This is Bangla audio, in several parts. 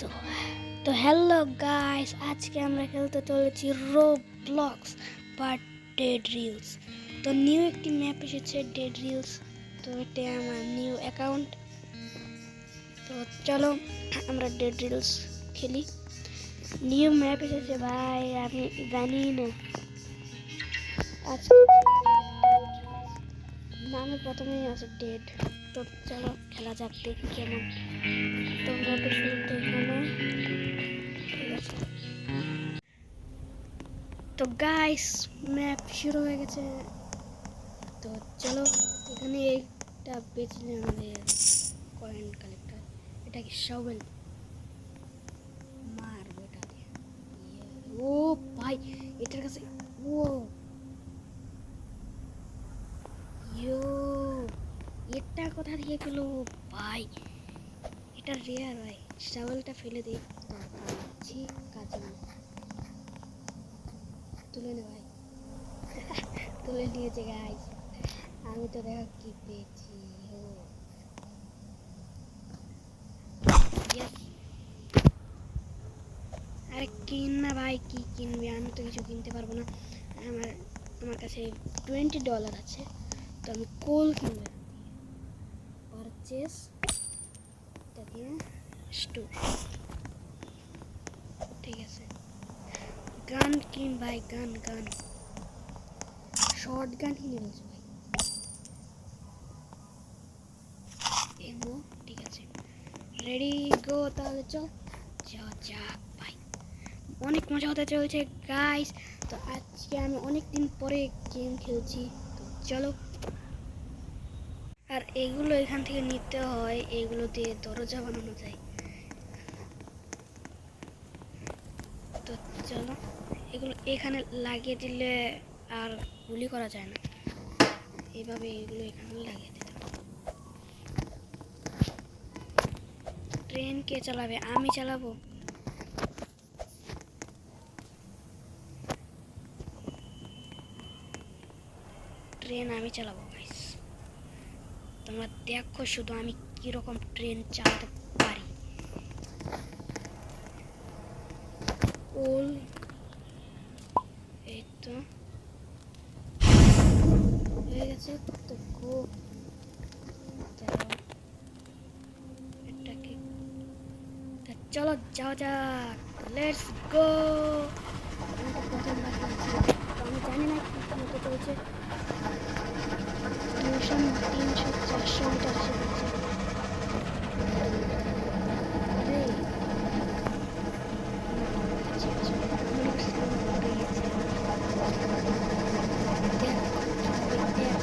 তো তো হ্যালো গাইস, আজকে আমরা খেলতে চলেছি রোবলক্স বাট ডেড রিলস। তো নিউ একটি ম্যাপ এসেছে, ডেড রিলস। তো এটা আমার নিউ অ্যাকাউন্ট। তো চলো আমরা ডেড রিলস খেলি। নিউ ম্যাপ এসেছে ভাই, আমি জানি না। আজকে নামে প্রথমেই আছে ডেড। তো চলো খেলা যাক, দেখি কেমন। তো ম্যাপের শুরুতে এখানে ঠিক আছে। তো গাইস ম্যাপ শুরু হয়ে গেছে। তো চলো এখানে একটা বেচলে আমাদের কয়েন কালেক্টর। এটা কি শভেল? মারবো এটা দিয়ে। ও ভাই এটার কাছে ও ইয়ো, এটা কোথা দিয়ে পেলো ভাই? এটা রেয়ার ভাই। শভেলটা ফেলে দিই, তারপর কাজে তুলে নে ভাই। তুলে নিয়েছে গাইস। আমি তো দেখো কি পেয়েছি। আরে কিন না ভাই, কি কিনবি? আমি তো কিছু কিনতে পারবো না। আমার আমার কাছে $20 আছে, তো আমি কোল কিনবো। পারচেস এটা দিয়ে স্টোর, ঠিক আছে। গান কিন ভাই, গান গান শর্ট গান কিনে বলছি ভাই। এমো ঠিক আছে, রেডি গো। তাহলে চল যাক ভাই, অনেক মজা হতে চলছে গাইস। তো আজকে আমি অনেক দিন পরে গেম খেলছি। তো চলো। আর এগুলো এখান থেকে নিতে হয়, এগুলো দিয়ে দরজা বানানো যায়। তো চলো, এগুলো এখানে লাগিয়ে দিলে আর গুলি করা যায় না। এইভাবে এগুলো এখানে লাগিয়ে দিতে হবে। ট্রেন কে চালাবে? আমি চালাবো। ট্রেন আমি চালাবো গাইস। তোমরা দেখো শুধু আমি কিরকম ট্রেন চালাতে পারি। ওল এই তো হয়ে গেছে। তো গো, এটাকে চলো যাও যাক, লেটস গো। আমি তো প্রথমবার খেলছি, তো আমি জানি না কি হতে চলছে। 200, 300, 400 মিটার এসে গেছে। আরে অনেক স্পিড পড়ে গেছে। দেখ 100 স্পিড।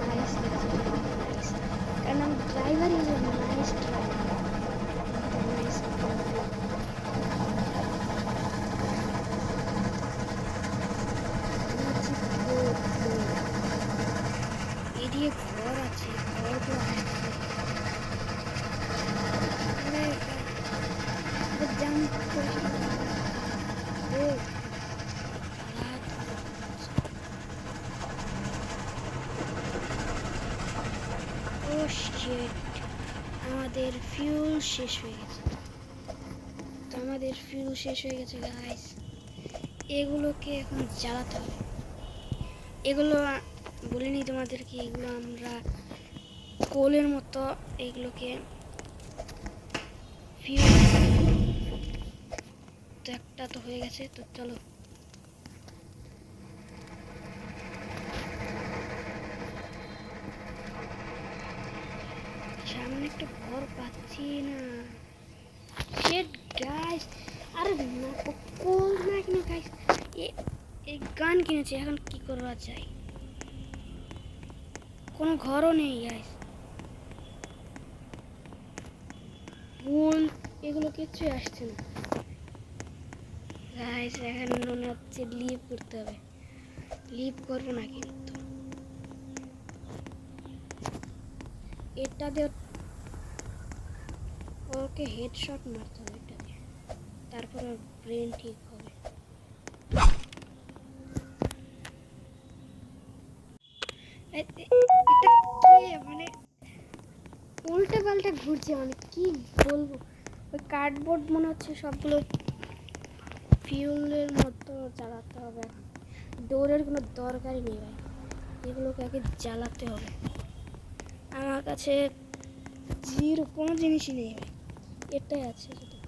নাইস লাগছে, নাইস। কারণ আমি driver is a nice driver, nice. এদিকে ঘর আছে, ঘরগুলো আসতেছে। জাম্প করিস না। ও রাত, ও শিট, আমাদের ফিউল শেষ হয়ে গেছে। তো আমাদের ফিউল শেষ হয়ে গেছে গাইস। এগুলোকে এখন জ্বালাতে হবে। এগুলো বলিনি তোমাদেরকে, এগুলো আমরা কোলের মতো এগুলোকে ফিউল। তো একটা তো হয়ে গেছে। তো চলো সামনে একটা ঘর পাচ্ছি না। শিট গাইস, আরে না কোল না কিনে গাইস, এই গান কিনেছি, এখন কি করা যায়? কোনো ঘরও নেই গাইস। কোল এগুলো কিচ্ছুই আসছে না গাইস। এখন মনে হচ্ছে লিভ করতে হবে। লিভ করবো না কিন্তু, এটা দিয়ে ওকে হেডশট মারতে হবে এটা দিয়ে, তারপর ওর ব্রেন ঠিক হবে। এটা কি মানে উল্টে পাল্টে ঘুরছে, মানে কি বলবো, ওই কার্ডবোর্ড মনে হচ্ছে সবগুলো ফিউলের মতো জ্বালাতে হবে। ডোরের কোনো দরকারই নেই ভাই, এগুলোকে আগে জ্বালাতে হবে। আমার কাছে জিরো কোনো জিনিসই নেই ভাই, এটাই আছে শুধু,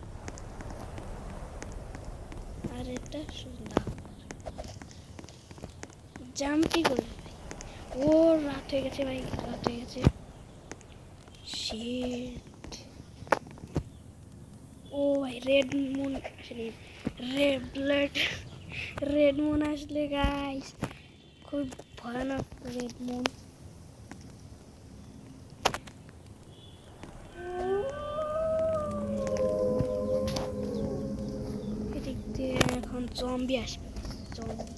আর এটা শুধু জাম্পই করবে ভাই। ও রাত হয়ে গেছে ভাই, রাত হয়ে গেছে। শিট। ও ভাই রেড মুন আসলে, রেড মুন আসলে গাইস খুব ভয়ানক রেড মুন। এদিক দিয়ে এখন জম্বি আসবে, জম্বি।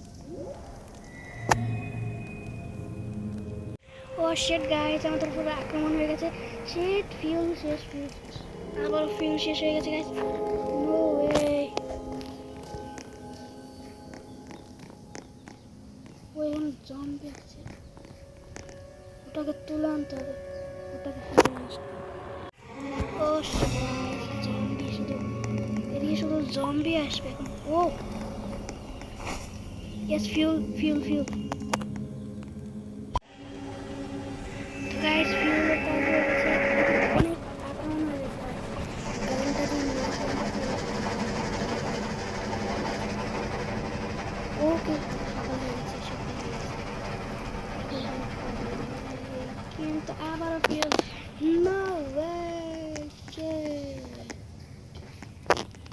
ও শিট গাইস, আমাদের পুরো আক্রমণ হয়ে গেছে। শিট, ফিউল শেষ, ফিউল শেষ, আবার ফিউল শেষ হয়ে গেছে গাইস। No way. ওই এখন জম্বি আছে, ওটাকে তুলে আনতে হবে, ওটাকে ফিরে আসতে হবে। ও জম্বি শুধু, এদিকে শুধু জম্বি আসবে এখন। ও ইয়েস, ফিউল ফিউল ফিউল। তো গাইস ফিউলের কাজ হয়ে গেছে, অনেক আক্রমণ হয়ে গেছে গাইস। গানটা দিয়ে ওকে সকাল হয়ে গেছে, সকাল হয়ে গেছে। কিন্তু আবারও ফিউল। নো ওয়ে,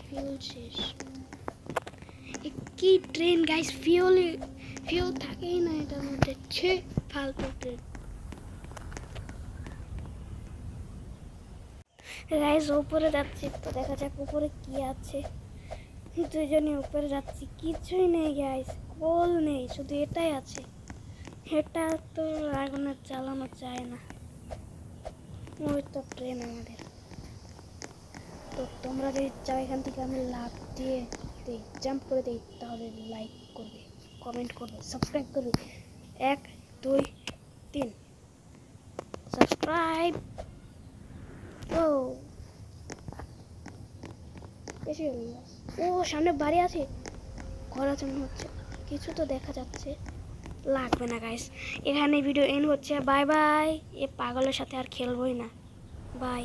ফিউল শেষ। কি ট্রেন গাইস, ফিউল ফিউল থাকেই না এটার মধ্যে, ছে ফালতু ট্রেন। গাইস উপরে যাচ্ছি, তো দেখা যাক উপরে কি আছে। দুজনে উপরে যাচ্ছি, কিছুই নেই গাইস, কোল নেই, শুধু এটাই আছে। এটা তো আগুনে চালানো যায় না, ওই তো ট্রেন আমাদের। তো তোমরা যদি চাও এখান থেকে আমি লাফ দিয়ে দিই, জাম্প করে দিই, তাহলে লাইক করবে, কমেন্ট করবে, সাবস্ক্রাইব করবে। 1 2 3 সাবস্ক্রাইব। ও বেশি হলো না। ও সামনে বাড়ি আছে, ঘর আছে মনে হচ্ছে, কিছু তো দেখা যাচ্ছে। লাগবে না গাইস, এখানে ভিডিও এন্ড হচ্ছে। Bye bye. এ পাগলের সাথে আর খেলবই না, বাই।